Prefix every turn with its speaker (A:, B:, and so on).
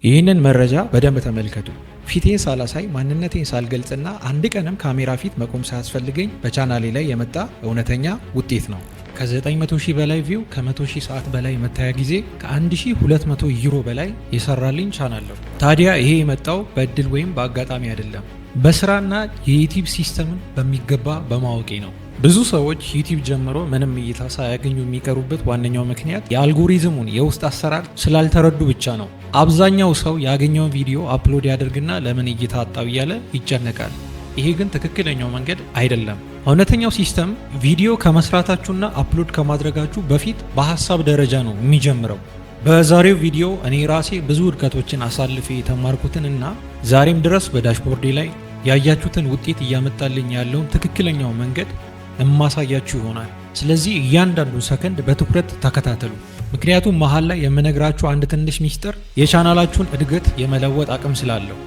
A: ይህንን መረጃ በደንብ ተመልከቱ። ፊቴን ሳላሳይ ማንነቴን ሳልገልጽና አንድ ቀንም ካሜራ ፊት መቆም ሳያስፈልገኝ በቻናሌ ላይ የመጣ እውነተኛ ውጤት ነው። ከ900 ሺህ በላይ ቪው፣ ከ100 ሺህ ሰዓት በላይ መታያ ጊዜ፣ ከ1200 ዩሮ በላይ የሰራልኝ ቻናል ነው። ታዲያ ይሄ የመጣው በእድል ወይም በአጋጣሚ አይደለም፣ በስራና የዩቲዩብ ሲስተምን በሚገባ በማወቄ ነው። ብዙ ሰዎች ዩቲዩብ ጀምሮ ምንም እይታ ሳያገኙ የሚቀሩበት ዋነኛው ምክንያት የአልጎሪዝሙን የውስጥ አሰራር ስላልተረዱ ብቻ ነው። አብዛኛው ሰው ያገኘውን ቪዲዮ አፕሎድ ያደርግና ለምን እይታ አጣው እያለ ይጨነቃል። ይሄ ግን ትክክለኛው መንገድ አይደለም። እውነተኛው ሲስተም ቪዲዮ ከመስራታችሁና አፕሎድ ከማድረጋችሁ በፊት በሀሳብ ደረጃ ነው የሚጀምረው። በዛሬው ቪዲዮ እኔ ራሴ ብዙ ውድቀቶችን አሳልፌ የተማርኩትን እና ዛሬም ድረስ በዳሽቦርዴ ላይ ያያችሁትን ውጤት እያመጣልኝ ያለውን ትክክለኛው መንገድ እማሳያችሁ ይሆናል። ስለዚህ እያንዳንዱን ሰከንድ በትኩረት ተከታተሉ። ምክንያቱም መሀል ላይ የምነግራችሁ አንድ ትንሽ ሚስጥር የቻናላችሁን እድገት የመለወጥ አቅም ስላለው።